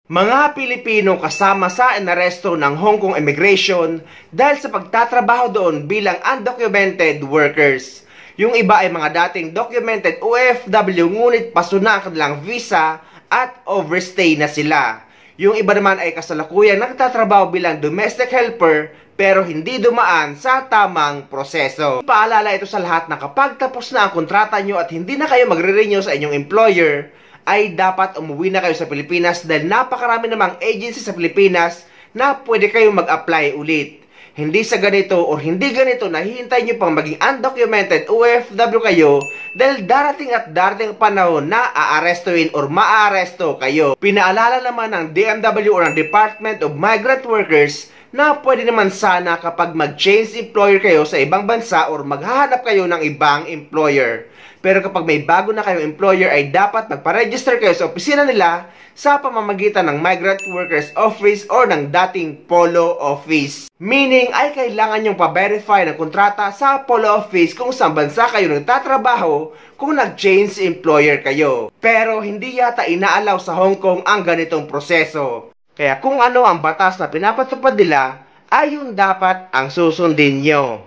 Mga Pilipino kasama sa inaresto ng Hong Kong Immigration dahil sa pagtatrabaho doon bilang undocumented workers. Yung iba ay mga dating documented OFW ngunit paso na ang kanilang visa at overstay na sila. Yung iba naman ay kasalukuyang nagtatrabaho bilang domestic helper pero hindi dumaan sa tamang proseso. Paalala ito sa lahat na kapag tapos na ang kontrata nyo at hindi na kayo magre-renew sa inyong employer, ay dapat umuwi na kayo sa Pilipinas dahil napakarami namang agency sa Pilipinas na pwede kayong mag-apply ulit. Hindi sa ganito o hindi ganito na hihintay nyo pang maging undocumented OFW kayo dahil darating at darating panahon na aarestuin or maaaresto kayo. Pinaalala naman ng DMW o ng Department of Migrant Workers na pwede naman sana kapag mag-change employer kayo sa ibang bansa or maghahanap kayo ng ibang employer. Pero kapag may bago na kayong employer ay dapat magpa-register kayo sa opisina nila sa pamamagitan ng Migrant Workers Office or ng dating Polo Office. Meaning ay kailangan nyong pa-verify ng kontrata sa Polo Office kung saan bansa kayo nagtatrabaho kung nag-change employer kayo. Pero hindi yata inaalaw sa Hong Kong ang ganitong proseso. Kaya kung ano ang batas na pinapatupad nila ay yung dapat ang susundin nyo.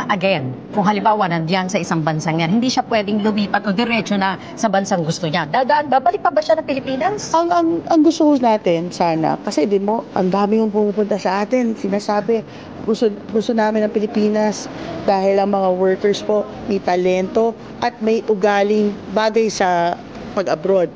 Again, kung halimbawa nandiyan sa isang bansang yan, hindi siya pwedeng lumipat o diretso na sa bansang gusto niya. Babalik pa ba siya ng Pilipinas? Ang gusto natin sana, kasi di mo, ang dami yung pumupunta sa atin. Sinasabi, gusto namin ng Pilipinas dahil ang mga workers po may talento at may ugaling bagay sa pag-abroad.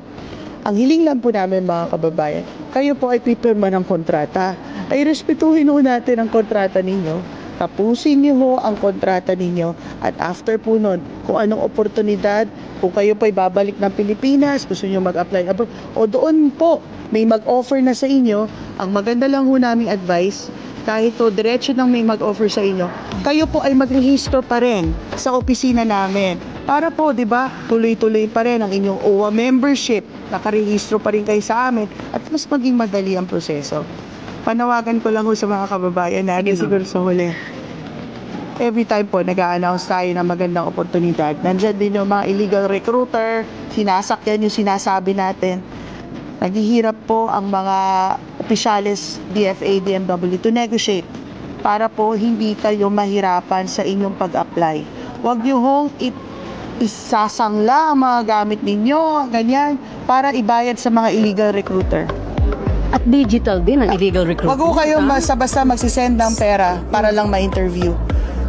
Ang hiling lang po namin mga kababayan, kayo po ay pipirma ng kontrata. Ay respetuhin po natin ang kontrata ninyo. Tapusin niyo ho ang kontrata ninyo at after po nun, kung anong oportunidad, kung kayo po'y babalik ng Pilipinas, gusto niyo mag-apply abroad, o doon po may mag-offer na sa inyo, ang maganda lang ho naming advice, kahit to diretso nang may mag-offer sa inyo, kayo po ay mag-rehisto pa rin sa opisina namin. Para po, di ba, tuloy-tuloy pa rin ang inyong OWA membership, nakarehistro pa rin kayo sa amin, at mas maging madali ang proseso. Panawagan ko lang ho sa mga kababayan natin siguro sa huli. Every time po nag-a-announce tayo ng magandang oportunidad, nandyan din yung mga illegal recruiter, sinasakyan yung sinasabi natin. Naghihirap po ang mga opisyales DFA, DMW to negotiate para po hindi kayo mahirapan sa inyong pag-apply. Huwag nyo hong isasangla ang mga gamit ninyo, ganyan, para ibayad sa mga illegal recruiter. At digital din ang illegal recruitment. Wag ko kayong basta-basta magsisend ng pera para lang ma-interview.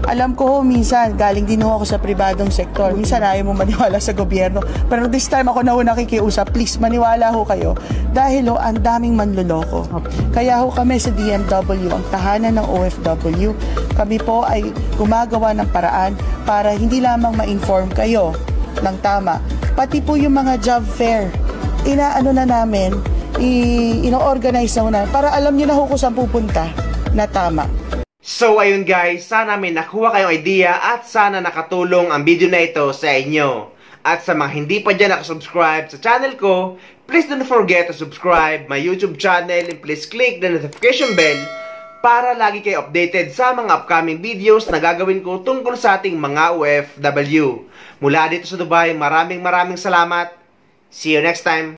Alam ko ho, minsan, galing din ho ako sa pribadong sektor. Minsan ayaw mo maniwala sa gobyerno. Pero this time ako na ho nakikiusap, please maniwala ho kayo. Dahil ho, ang daming manloloko. Kaya ho kami sa DMW, ang tahanan ng OFW, kami po ay gumagawa ng paraan para hindi lamang ma-inform kayo ng tama. Pati po yung mga job fair, inaano na namin, ino-organize na para alam nyo na ho kung saan pupunta na tama. So ayun guys, sana may nakuha kayong idea at sana nakatulong ang video na ito sa inyo. At sa mga hindi pa dyan nakasubscribe sa channel ko, please don't forget to subscribe my YouTube channel and please click the notification bell para lagi kayo updated sa mga upcoming videos na gagawin ko tungkol sa ating mga OFW. Mula dito sa Dubai, maraming salamat. See you next time.